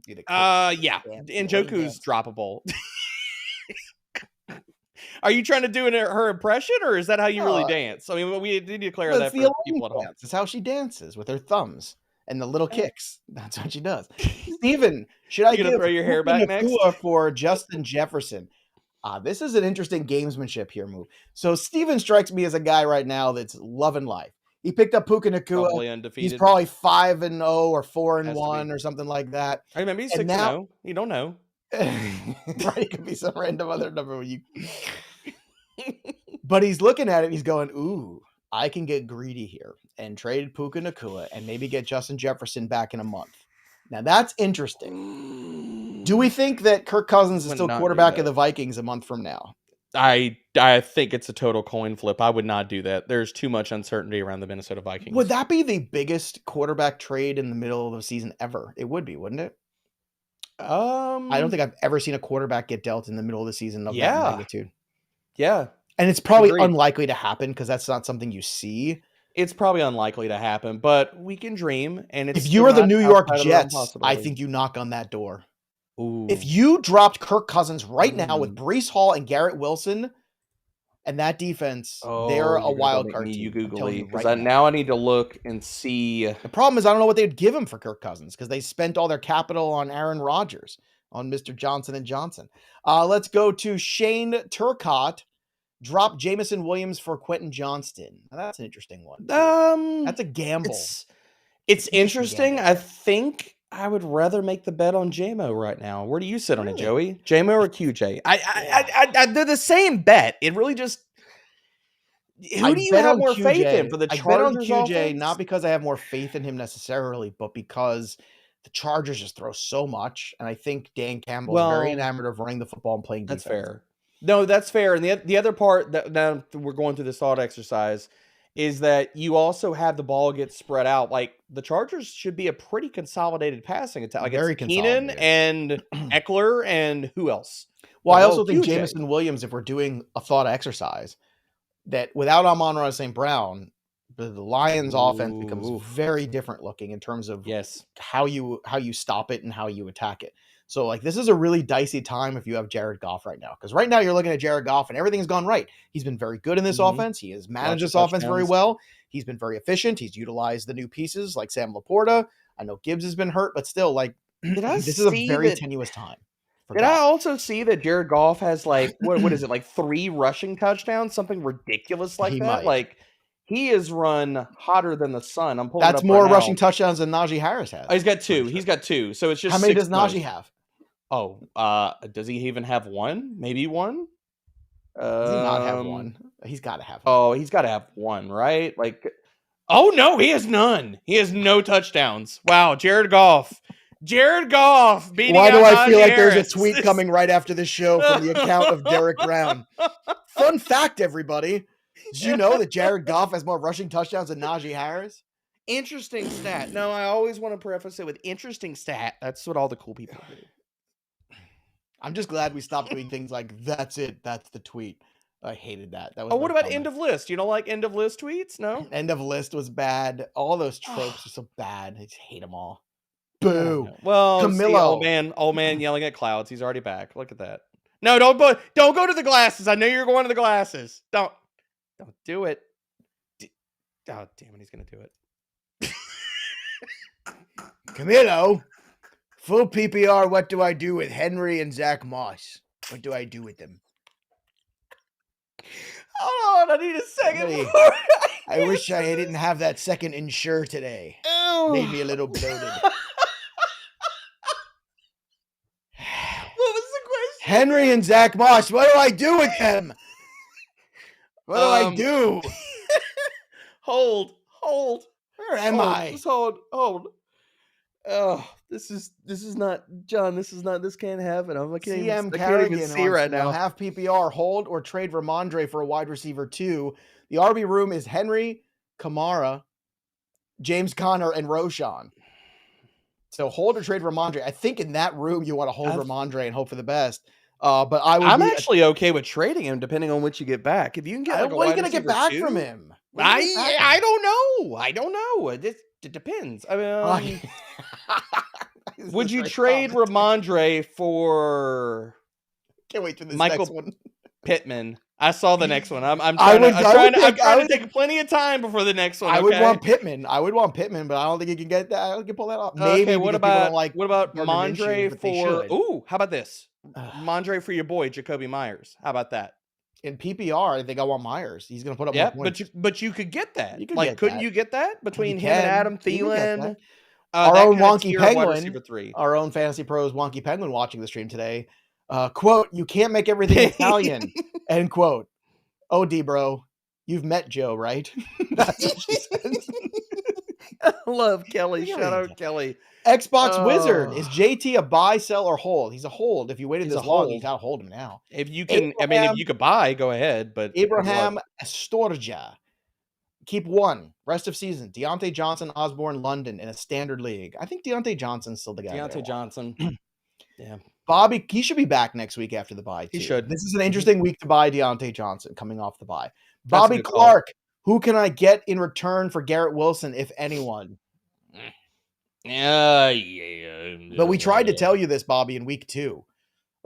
B: Njoku's droppable. Are you trying to do her impression, or is that how you really dance? I mean, we need to declare that for people at home.
A: It's how she dances with her thumbs and the little kicks. That's what she does. Steven, should I
B: gonna
A: give
B: throw your hair back next?
A: Nacua for Justin Jefferson? This is an interesting gamesmanship here move. So Steven strikes me as a guy right now that's loving life. He picked up Puka Nacua.
B: Probably undefeated.
A: He's probably 5-0 or 4-1 or something like that.
B: I remember he's 6-0. You don't know.
A: Right, it could be some random other number. But he's looking at it and he's going, ooh, I can get greedy here and trade Puka Nacua and maybe get Justin Jefferson back in a month. Now that's interesting. Do we think that Kirk Cousins is still quarterback of the Vikings a month from now?
B: I think it's a total coin flip. I would not do that. There's too much uncertainty around the Minnesota Vikings.
A: Would that be the biggest quarterback trade in the middle of the season ever? It would be, wouldn't it? I don't think I've ever seen a quarterback get dealt in the middle of the season of that magnitude.
B: Yeah.
A: And it's probably unlikely to happen because that's not something you see.
B: It's probably unlikely to happen, but we can dream. And
A: if you are the New York Jets, I think you knock on that door.
B: Ooh.
A: If you dropped Kirk Cousins right now with Breece Hall and Garrett Wilson and that defense, they're a wild card team.
B: You Google it, because now I need to look and see.
A: The problem is I don't know what they'd give him for Kirk Cousins because they spent all their capital on Aaron Rodgers, on Mr. Johnson & Johnson. Let's go to Shane Turcotte. Drop Jameson Williams for Quentin Johnson. Now, that's an interesting one. That's a gamble.
B: It's interesting. I think I would rather make the bet on JMO right now. Where do you sit on it, Joey? JMO or QJ? They're the same bet. It really just. Who do you have more faith in for the Chargers?
A: I bet on QJ not because I have more faith in him necessarily, but because the Chargers just throw so much, and I think Dan Campbell is very enamored of running the football and playing defense.
B: That's fair. No, that's fair. And the other part that now we're going through this thought exercise is that you also have the ball get spread out. Like the Chargers should be a pretty consolidated passing attack. Like
A: very
B: it's Keaton and Eckler and who else?
A: Well, I also think Jameson Williams, if we're doing a thought exercise, that without Amon-Ra St. Brown, the Lions offense becomes very different looking in terms of how you stop it and how you attack it. So, like, this is a really dicey time if you have Jared Goff right now. Because right now you're looking at Jared Goff and everything's gone right. He's been very good in this offense. He has managed this offense very well. He's been very efficient. He's utilized the new pieces like Sam Laporta. I know Gibbs has been hurt, but still, like, this is a very tenuous time.
B: Did I also see that Jared Goff has, like, what is it, like 3 rushing touchdowns? Something ridiculous like that? Like, he is run hotter than the sun. I'm pulling
A: That's more rushing touchdowns than Najee Harris has.
B: Oh, he's got 2. He's got 2. So it's just
A: how many does Najee have?
B: Oh, does he even have 1? Maybe 1?
A: Does he not have 1? He's got to have 1.
B: Oh, he's got to have 1, right? Like, oh no, he has none. He has no touchdowns. Wow, Jared Goff beating
A: Why do I feel like
B: Harris?
A: There's a tweet coming right after this show from the account of Derek Brown? Fun fact, everybody. Did you know that Jared Goff has more rushing touchdowns than Najee Harris?
B: Interesting stat. No, I always want to preface it with interesting stat. That's what all the cool people do.
A: I'm just glad we stopped doing things like, that's it, that's the tweet. I hated that. That was
B: what about end of list? You don't like end of list tweets? No?
A: End of list was bad. All those tropes are so bad. I just hate them all. Boo.
B: Well, Camilo. Old man yelling at clouds. He's already back. Look at that. No, don't go to the glasses. I know you're going to the glasses. Don't do it. Oh, damn it. He's going to do it.
A: Camilo. Full PPR, what do I do with Henry and Zack Moss? What do I do with them?
B: Hold on, I need a second.
A: I wish I didn't have that second insure today.
B: Ew.
A: Made me a little bloated.
B: What was the question?
A: Henry and Zack Moss, what do I do with them? What do I do?
B: Hold.
A: Where am I?
B: Just hold. Oh, this is not John. This can't happen. I can't even see right now.
A: Have PPR, hold or trade Rhamondre for a wide receiver 2. The RB room is Henry, Kamara, James Conner, and Roshan. So hold or trade Rhamondre. I think in that room you want to hold Rhamondre and hope for the best. But I'm
B: actually okay with trading him depending on what you get back. If you can get
A: what are you going to get back from him?
B: I don't know. It depends. I mean, would you trade Rhamondre for?
A: Can't wait for this next one.
B: Pittman. I saw the next one. I'm
A: I
B: trying
A: would-
B: to.
A: I would
B: I'm
A: think-
B: trying
A: I
B: to take plenty of time before the next one.
A: I would
B: okay?
A: want Pittman. But I don't think he can get that. I don't think he can pull that off. Maybe
B: Okay. What
A: because people don't
B: about
A: like
B: what about
A: Gardner Minshew,
B: Rhamondre
A: but they
B: for?
A: should.
B: Ooh, how about this? Rhamondre for your boy Jacoby Myers. How about that?
A: In PPR, I think I want Myers. He's going to put up
B: Yeah,
A: more points.
B: but you could get that.
A: You could
B: Like,
A: get
B: couldn't
A: that.
B: you get that between
A: You
B: him and
A: can.
B: Adam
A: You can get
B: Thielen?
A: that.
B: Our
A: Our own
B: kind of
A: Wonky
B: tier of wide
A: Penguin,
B: receiver 3.
A: our own Fantasy Pros Wonky Penguin watching the stream today. Quote, you can't make everything Italian. End quote. Oh, D bro, you've met Joe, right? That's what she says.
B: I love Kelly.
A: Really?
B: Shout out Kelly.
A: Xbox Wizard,
B: Oh.
A: is JT a buy, sell, or hold? He's a hold. If you waited
B: He's
A: this
B: a
A: long, you
B: hold.
A: got to hold him now.
B: If you can, I mean, if you could buy, go ahead. But
A: Abraham Astorga. Keep one. Rest of season. Deontay Johnson, Osborne, London in a standard league. I think Deontay Johnson's still the guy.
B: Deontay Johnson. Yeah.
A: Bobby, he should be back next week after the bye. Too.
B: He should.
A: This is an interesting week to buy Deontay Johnson coming off the bye.
B: That's a
A: Bobby
B: good call.
A: Clark, who can I get in return for Garrett Wilson, if anyone?
B: Yeah.
A: But we tried to tell you this, Bobby, in week 2.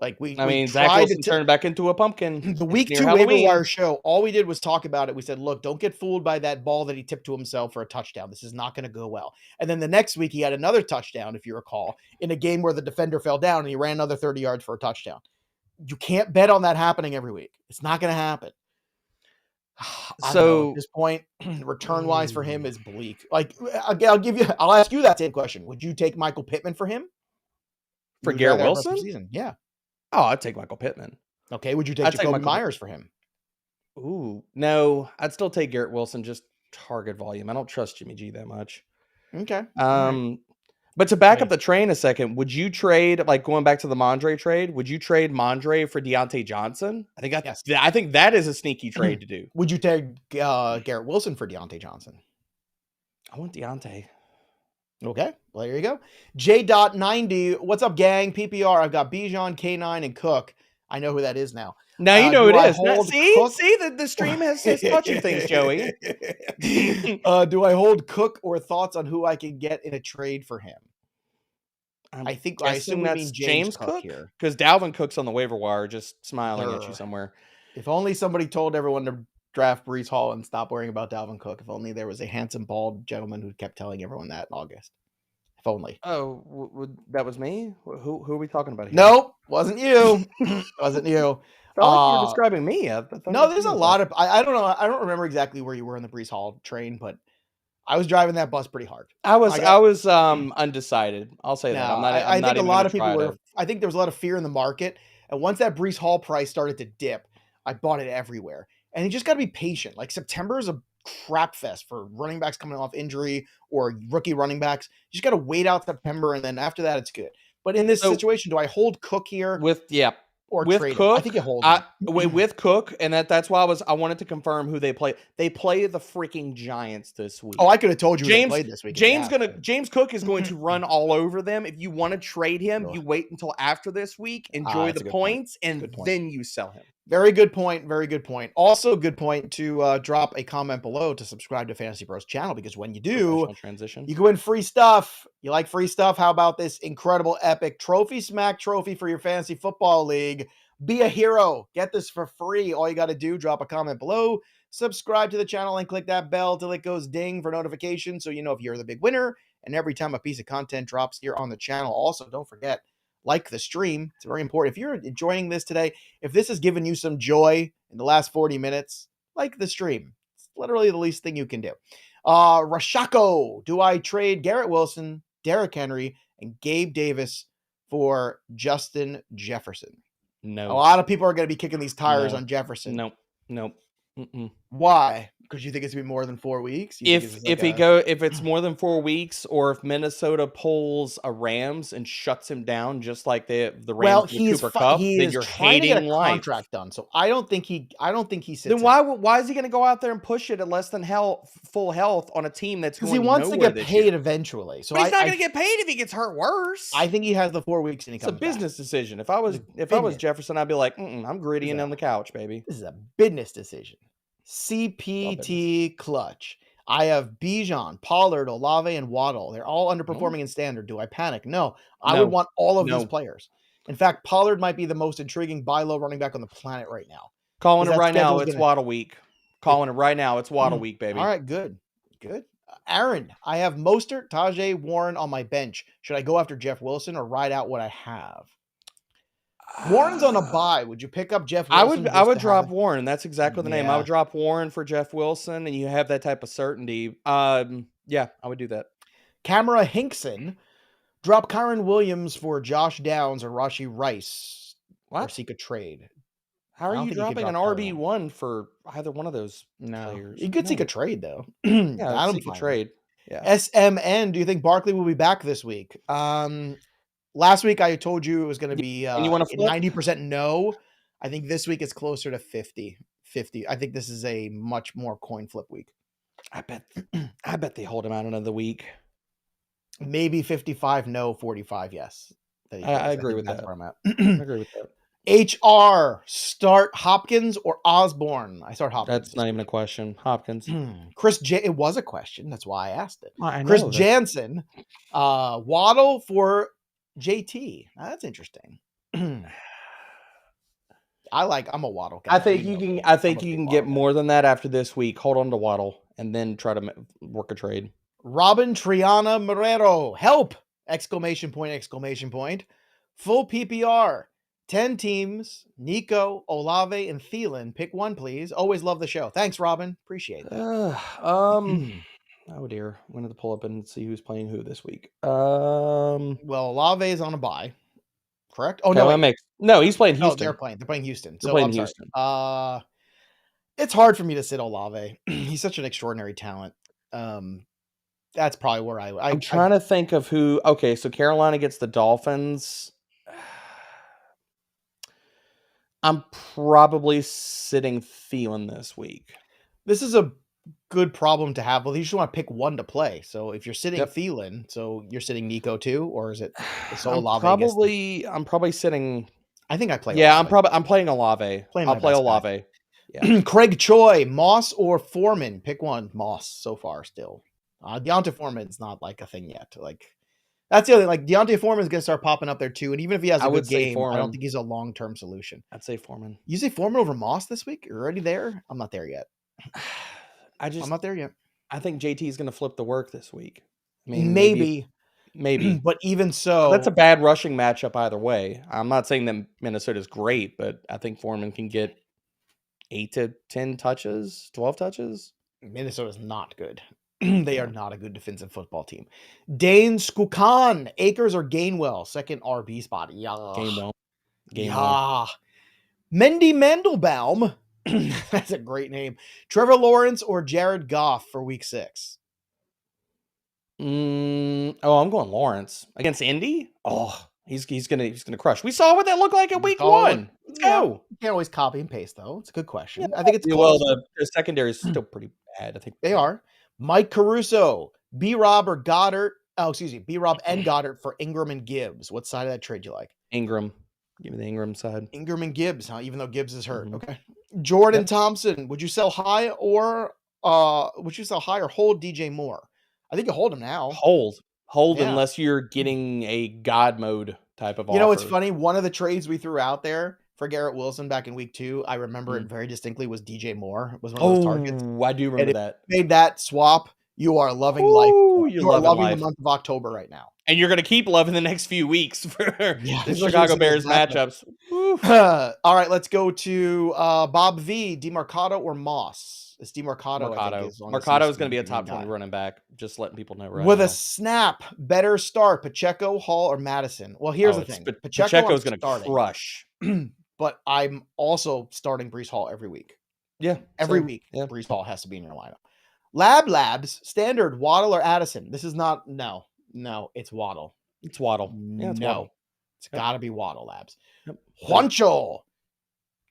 A: Like we
B: Zach
A: tried
B: Wilson
A: to
B: turned back into a pumpkin.
A: the week
B: Near
A: 2 waiver
B: Halloween.
A: wire show. All we did was talk about it. We said, look, don't get fooled by that ball that he tipped to himself for a touchdown. This is not going to go well. And then the next week he had another touchdown, if you recall, in a game where the defender fell down and he ran another 30 yards for a touchdown. You can't bet on that happening every week. It's not going to happen. I don't know. At this point, return wise for him is bleak. Like I'll ask you that same question. Would you take Michael Pittman for him?
B: For
A: Would you
B: Garrett
A: rather have rest of
B: Wilson?
A: season? Yeah.
B: Oh, I'd take Michael Pittman.
A: Okay. Would you take
B: I'd take
A: Jacoby
B: Michael
A: Myers for him?
B: Ooh, no, I'd still take Garrett Wilson, just target volume. I don't trust Jimmy G that much.
A: Okay.
B: But to back up the train a second, would you trade, like going back to the Rhamondre trade, would you trade Rhamondre for Deontay Johnson? I think that is a sneaky trade to do.
A: Would you take Garrett Wilson for Deontay Johnson?
B: I want Deontay.
A: Okay, well, there you go. J.90, what's up, gang? PPR, I've got Bijan, K9, and Cook. I know who that is now.
B: Now you know
A: do
B: it
A: I
B: is. Now,
A: hold
B: see,
A: Cook?
B: the stream has touching things, Joey.
A: Do I hold Cook, or thoughts on who I can get in a trade for him? I assume we mean James Cook here.
B: Because Dalvin Cook's on the waiver wire, just smiling at you somewhere.
A: If only somebody told everyone to draft Breece Hall and stop worrying about Dalvin Cook. If only there was a handsome, bald gentleman who kept telling everyone that in August. If only.
B: Oh, that was me? Who are we talking about here?
A: Nope, wasn't you. Wasn't you.
B: I felt like you were describing me.
A: No, there's a lot of... I don't know. I don't remember exactly where you were in the Breece Hall train, but I was driving that bus pretty hard.
B: I was undecided. I'll say that.
A: I think a lot of people were... I think there was a lot of fear in the market. And once that Breece Hall price started to dip, I bought it everywhere. And you just got to be patient. Like, September is a crap fest for running backs coming off injury or rookie running backs. You just got to wait out September, and then after that, it's good. But in this situation, do I hold Cook here? Or
B: with
A: trade
B: Cook,
A: him? I think you hold him.
B: with Cook, and that's why I wanted to confirm who they play. They play the freaking Giants this week.
A: Oh, I could have told you who they played this week.
B: James Cook is going to run all over them. If you want to trade him, you wait until after this week, enjoy the points, and then you sell him.
A: Very good point. Very good point. Also, good point to drop a comment below to subscribe to Fantasy Pros channel, because when you do,
B: transition,
A: you can win free stuff. You like free stuff? How about this incredible epic Trophy Smack trophy for your fantasy football league? Be a hero. Get this for free. All you got to do, drop a comment below, subscribe to the channel, and click that bell till it goes ding for notifications so you know if you're the big winner and every time a piece of content drops here on the channel. Also, don't forget, like the stream. It's very important. If you're enjoying this today, if this has given you some joy in the last 40 minutes, like the stream. It's literally the least thing you can do. Rashako, do I trade Garrett Wilson, Derrick Henry, and Gabe Davis for Justin Jefferson?
B: No.
A: A lot of people are going to be kicking these tires on Jefferson.
B: Nope.
A: Why? Because you think it's going to be more than 4 weeks?
B: If it's more than 4 weeks, or if Minnesota pulls a Rams and shuts him down, just like the Rams with Cooper Kupp, then you're hating life.
A: Contract done, so I don't think he sits.
B: Then why is he going to go out there and push it at less than full health on a team that's going
A: because he wants to get paid eventually? So
C: he's not going to get paid if he gets hurt worse.
A: I think he has the 4 weeks and he comes.
B: It's a business decision. If I was Jefferson, I'd be like, I'm gritty and on the couch, baby.
A: This is a business decision. CPT clutch. I have Bijan, Pollard, Olave, and Waddle. They're all underperforming in standard. Do I panic? No. I would want all of these players. In fact, Pollard might be the most intriguing buy low running back on the planet right now.
B: Calling
A: Is
B: it
A: that
B: right now.
A: schedule's
B: It's
A: gonna-
B: Waddle week. Calling it right now. It's Waddle week, baby.
A: All right, good. Aaron, I have Mostert, Tajay, Warren on my bench. Should I go after Jeff Wilson or ride out what I have? Warren's on a bye. Would you pick up Jeff Wilson?
B: I would drop Warren. That's exactly the name. I
A: Yeah.
B: would drop Warren for Jeff Wilson, and you have that type of certainty. Yeah, I would do that.
A: Camera Hinkson, drop Kyron Williams for Josh Downs or Rashi Rice.
B: What?
A: Or seek a trade.
B: How are
A: don't
B: you
A: think you could
B: dropping an
A: drop
B: RB1 for either one of those
A: No.
B: players?
A: You could seek a trade, though.
B: Yeah,
A: I'm
B: seek a
A: fine.
B: trade. Yeah.
A: SMN, do you think Barkley will be back this week? Last week I told you it was going to be
B: And you wanna flip?
A: 90% no. I think this week it's closer to 50. I think this is a much more coin flip week.
B: I bet they hold him out another week.
A: Maybe 55 no, 45 yes.
B: I agree with
A: that's
B: that.
A: where I'm at.
B: I agree with that.
A: HR, start Hopkins or Osborne? I start Hopkins.
B: That's not even a question. Hopkins.
A: It was a question. That's why I asked it.
B: I know
A: Chris
B: that.
A: Jansen, Waddle for JT. That's interesting. I'm a Waddle guy.
B: I think you can. I think you can get more than that after this week. Hold on to Waddle and then try to work a trade.
A: Robin Triana Marrero, help! Exclamation point. Full PPR. 10 teams. Nico, Olave, and Thielen. Pick one, please. Always love the show. Thanks, Robin. Appreciate that.
B: Oh dear. I'm gonna have to pull up and see who's playing who this week.
A: Well, Olave is on a bye. Correct? Oh,
B: okay,
A: no.
B: that makes no. He's playing
A: No,
B: Houston.
A: they're playing Houston.
B: They're
A: So
B: playing
A: I'm sorry.
B: Houston.
A: It's hard for me to sit Olave. He's such an extraordinary talent. That's probably where
B: I'm trying to think of who. Okay, so Carolina gets the Dolphins. I'm probably sitting Thielen this week.
A: This is a good problem to have. Well, you just want to pick one to play. So if you're sitting Thielen, so you're sitting Nico too, or is it Olave?
B: I'm probably sitting.
A: I think I play.
B: Yeah,
A: Olave.
B: I'm playing Olave. I'll play Olave.
A: Yeah. Craig Choi, Moss or Foreman? Pick one. Moss so far still. Deontay Foreman's not like a thing yet. Like that's the other thing. Like Deontay Foreman's gonna start popping up there too. And even if he has a good game, I don't think he's a long-term solution.
B: I'd say Foreman.
A: You say Foreman over Moss this week? You're already there? I'm not there yet.
B: I'm
A: not there yet.
B: I think JT is going to flip the work this week. I mean,
A: maybe.
B: But
A: even so,
B: that's a bad rushing matchup either way. I'm not saying that Minnesota's great, but I think Foreman can get 8 to 10 touches, 12 touches.
A: Minnesota's not good. They are not a good defensive football team. Dane Skukan, Akers or Gainwell, second RB spot.
B: Gainwell.
A: Mendy Mandelbaum. That's a great name. Trevor Lawrence or Jared Goff for week 6?
B: I'm going Lawrence against Indy. Oh, he's gonna crush. We saw what that looked like in week 1. Let's go.
A: You can't always copy and paste though. It's a good question. I think it's
B: well. The secondary is still pretty bad. I think
A: they are. Mike Caruso, B-Rob or Goddard. Oh, excuse me, B-Rob and Goddard for Ingram and Gibbs. What side of that trade you like?
B: Ingram. Give me the Ingram side.
A: Ingram and Gibbs, huh? Even though Gibbs is hurt. Okay. Jordan Thompson, would you sell high or hold DJ Moore? I think you hold him now.
B: Hold unless you're getting a God mode type of offer.
A: You know, it's funny. One of the trades we threw out there for Garrett Wilson back in week 2, I remember it very distinctly, was DJ Moore. Was one of those targets.
B: I do remember that.
A: Made that swap. You are loving life. You are loving the month of October right now.
B: And you're going to keep loving the next few weeks for the Chicago Bears matchups.
A: All right, let's go to Bob V. Demercado or Moss? It's Demercado.
B: Mercado is going to be a top 20 running back. Just letting people know right
A: With
B: now.
A: A snap, better start Pacheco, Hall, or Madison? Well, here's the thing.
B: Pacheco's going to crush.
A: But I'm also starting Breece Hall every week.
B: Yeah.
A: Every week, Breece Hall has to be in your lineup. Labs, standard, Waddle or Addison? This is not, no, it's Waddle.
B: It's Waddle. Yeah, it's Waddle.
A: It's got to be Waddle, Labs. Yep. Juancho,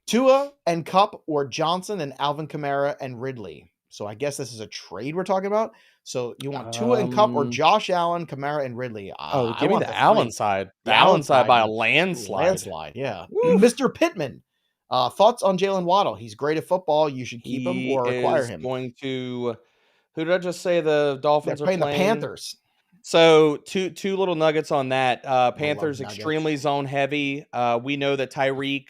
A: Tua and Kupp or Johnson and Alvin Kamara and Ridley. So I guess this is a trade we're talking about. So you want Tua and Kupp or Josh Allen, Kamara and Ridley?
B: Give me the Allen side. The Allen side by a landslide.
A: Yeah. Mr. Pittman, thoughts on Jaylen Waddle? He's great at football. You should keep him or acquire him.
B: Who did I just say the Dolphins are playing?
A: The Panthers.
B: So two little nuggets on that.
A: love
B: Panthers
A: nuggets.
B: extremely zone heavy. We know that Tyreek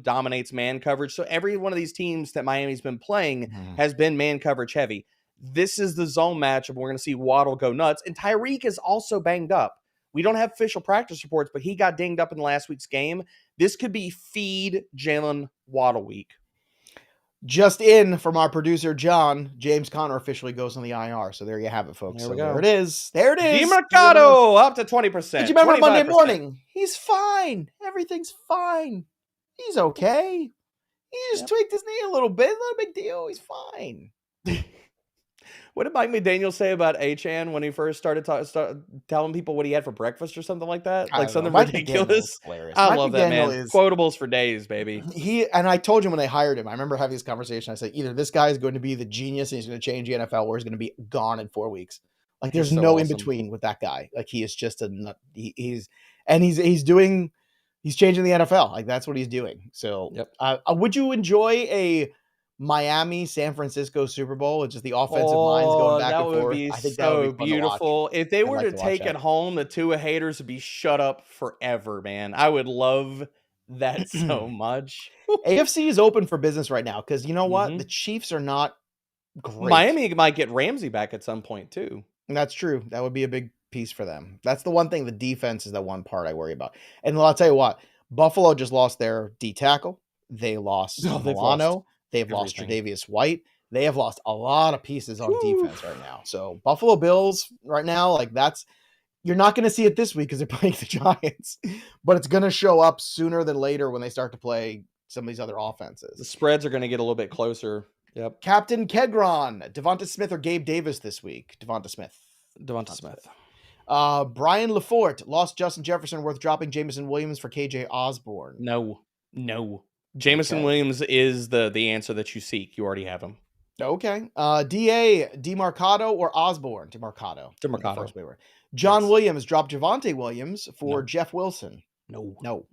B: dominates man coverage. So every one of these teams that Miami's been playing has been man coverage heavy. This is the zone matchup. We're going to see Waddle go nuts. And Tyreek is also banged up. We don't have official practice reports, but he got dinged up in last week's game. This could be feed Jaylen Waddle week.
A: Just in from our producer, John, James Conner officially goes on the IR. So there you have it, folks.
B: There we
A: so
B: go.
A: There it is. There it is.
B: Demercado up to 20%.
A: Did you remember
B: 25%.
A: Monday morning? He's fine. Everything's fine. He's okay. He just tweaked his knee a little bit. Not a big deal. He's fine.
B: What did Mike McDaniel say about Achan when he first started telling people what he had for breakfast or something like that? Like something ridiculous. I love that, man. Quotables for days, baby.
A: And I told you when they hired him, I remember having this conversation. I said, either this guy is going to be the genius and he's going to change the NFL, or he's going to be gone in 4 weeks. Like there's no in between with that guy. Like he is just a nut. He's changing the NFL. Like that's what he's doing. So would you enjoy a Miami, San Francisco Super Bowl? It's just the offensive lines going back and forth.
B: I think that would be beautiful. If they were to take it home, the Tua haters would be shut up forever, man. I would love that so much.
A: AFC is open for business right now because you know what? The Chiefs are not great.
B: Miami might get Ramsey back at some point too.
A: And that's true. That would be a big piece for them. That's the one thing. The defense is the one part I worry about. And I'll tell you what, Buffalo just lost their D tackle. They lost Milano. They've lost Tre'Davious White. They have lost a lot of pieces on defense right now. So Buffalo Bills right now, like you're not going to see it this week because they're playing the Giants, but it's going to show up sooner than later when they start to play some of these other offenses.
B: The spreads are going to get a little bit closer. Yep.
A: Captain Kedron, Devonta Smith or Gabe Davis this week? Devonta Smith. Brian Lafort lost Justin Jefferson, worth dropping Jameson Williams for KJ Osborne.
B: No. Jameson Williams is the answer that you seek. You already have him.
A: Okay. Demercado or Osborne? Demercado. First waiver. John Williams dropped Javonte Williams for Jeff Wilson. No.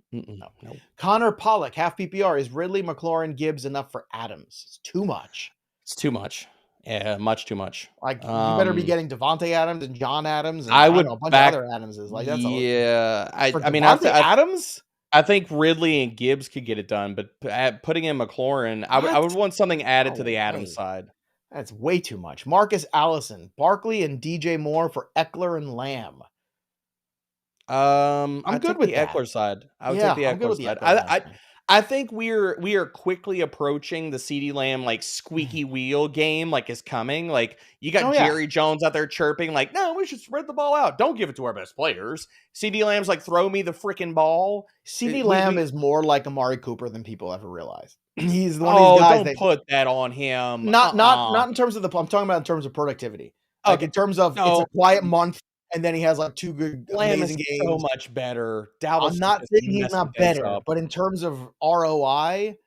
A: Connor Pollock, half PPR. Is Ridley, McLaurin, Gibbs enough for Adams? It's too much.
B: Yeah, much too much.
A: Like you better be getting Devontae Adams and John Adams. And
B: I would
A: a bunch of other Adamses. Like that's
B: Adams. I think Ridley and Gibbs could get it done, but putting in McLaurin, I would want something added to the Adams side.
A: That's way too much. Marcus Allison, Barkley, and DJ Moore for Eckler and Lamb.
B: I'm good with the Eckler side. I would take the Eckler side. I think we are quickly approaching the CeeDee Lamb like squeaky wheel game is coming. Like you got Jerry Jones out there chirping like, no, we should spread the ball out. Don't give it to our best players. CeeDee Lamb's like, throw me the freaking ball.
A: CeeDee Lamb is more like Amari Cooper than people ever realize. He's one of these guys.
B: Don't put that on him.
A: Not in terms of I'm talking about in terms of productivity. Like in terms of it's a quiet month. And then he has like two good amazing games.
B: So much better.
A: I'm not saying he's not better, but in terms of ROI,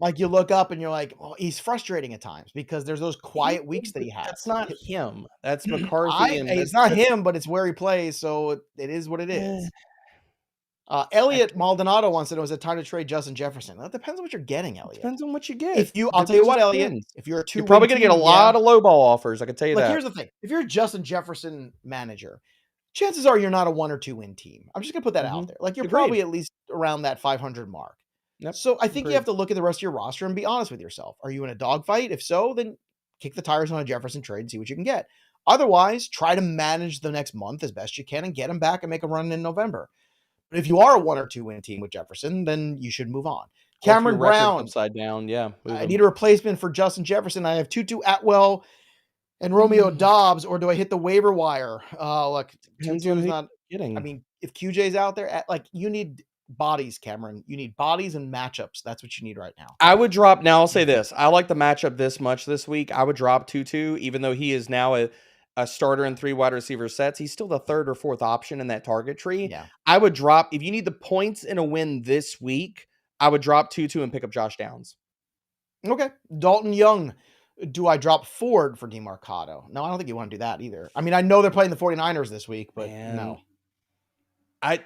A: like you look up and you're like, well, he's frustrating at times because there's those quiet weeks that he has.
B: That's not him. That's McCarthy.
A: It's not him, but it's where he plays, so it is what it is. Elliot Maldonado wants to know, is it time to trade Justin Jefferson? That depends on what you're getting, Elliot.
B: Depends on what you get.
A: I'll tell you what, Elliot, if you're
B: you're probably going to get a lot of low ball offers. I can tell you that.
A: Here's the thing. If you're a Justin Jefferson manager, chances are you're not a 1 or 2 win team. I'm just going to put that out there. Like you're probably at least around that 500 mark.
B: Yep.
A: So I think you have to look at the rest of your roster and be honest with yourself. Are you in a dogfight? If so, then kick the tires on a Jefferson trade and see what you can get. Otherwise, try to manage the next month as best you can and get him back and make a run in November. But if you are a 1 or 2 win team with Jefferson, then you should move on. Cameron Brown,
B: upside down,
A: I need a replacement for Justin Jefferson. I have Tutu Atwell and Romeo Dobbs, or do I hit the waiver wire? Look, Tutu's not getting. I mean, if QJ's out there, you need bodies, Cameron. You need bodies and matchups. That's what you need right now.
B: I would drop. Now I'll say this: I like the matchup this much this week. I would drop Tutu, even though he is now a starter in 3 wide receiver sets. He's still the 3rd or 4th option in that target tree.
A: Yeah.
B: I would drop, if you need the points in a win this week, I would drop Tutu and pick up Josh Downs.
A: Okay. Dalton Young. Do I drop Ford for Demercado? No, I don't think you want to do that either. I mean, I know they're playing the 49ers this week, but no.
B: I'm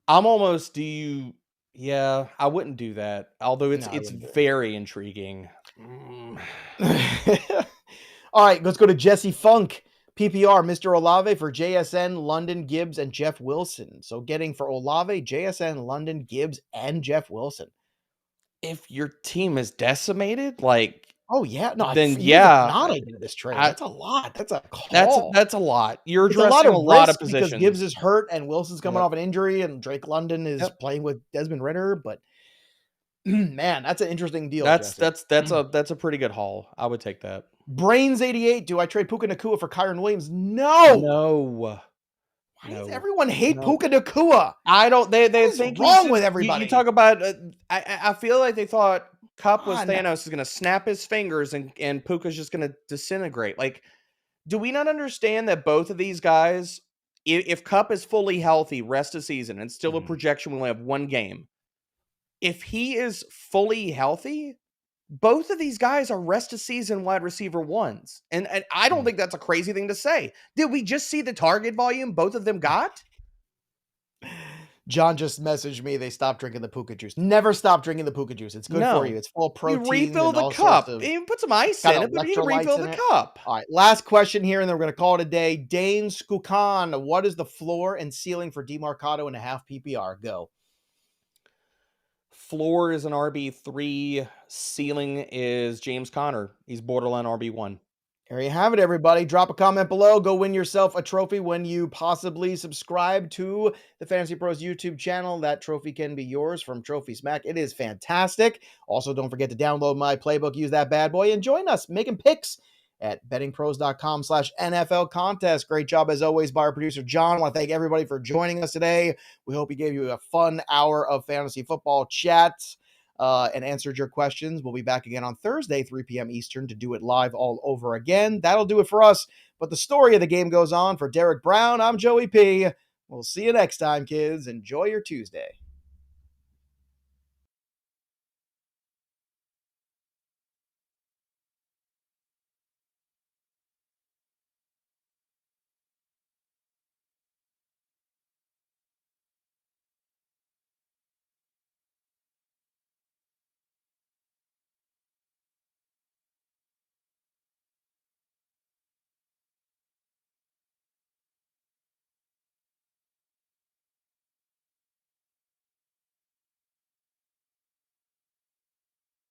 B: almost, I wouldn't do that. Although it's very intriguing.
A: All right, let's go to Jesse Funk. PPR, Mr. Olave for JSN, London, Gibbs, and Jeff Wilson. So getting for Olave, JSN, London, Gibbs, and Jeff Wilson.
B: If your team is decimated, like,
A: oh yeah, no,
B: then
A: not into this trade. That's a lot. That's a call.
B: That's a lot. You're
A: it's
B: addressing a lot of positions
A: because Gibbs is hurt and Wilson's coming off an injury, and Drake London is playing with Desmond Ridder. But man, that's an interesting deal.
B: That's a pretty good haul. I would take that.
A: Brains 88. Do I trade Puka Nacua for Kyron Williams? No. Why does everyone hate Puka Nacua?
B: I don't. They think
A: wrong with everybody.
B: You talk about. I feel like they thought Kupp was Thanos is going to snap his fingers and Puka's just going to disintegrate. Like, do we not understand that both of these guys, if Kupp is fully healthy rest of season and still a projection, we only have one game. If he is fully healthy, both of these guys are rest of season wide receiver ones. And I don't think that's a crazy thing to say. Did we just see the target volume both of them got?
A: John just messaged me. They stopped drinking the Puka juice. Never stop drinking the Puka juice. It's good for you. It's full of protein.
B: You refill the cup. You put some ice in it, but you can refill the cup.
A: All right. Last question here, and then we're going to call it a day. Dane Skukan, what is the floor and ceiling for Demercado and a half PPR? Go.
B: Floor is an RB3. Ceiling is James Conner. He's borderline RB1.
A: There you have it, everybody. Drop a comment below. Go win yourself a trophy when you possibly subscribe to the Fantasy Pros YouTube channel. That trophy can be yours from Trophy Smack. It is fantastic. Also, don't forget to download my playbook. Use that bad boy and join us making picks at bettingpros.com/NFL contest. Great job, as always, by our producer, John. I want to thank everybody for joining us today. We hope we gave you a fun hour of fantasy football chat and answered your questions. We'll be back again on Thursday, 3 p.m. Eastern, to do it live all over again. That'll do it for us. But the story of the game goes on. For Derek Brown, I'm Joey P. We'll see you next time, kids. Enjoy your Tuesday.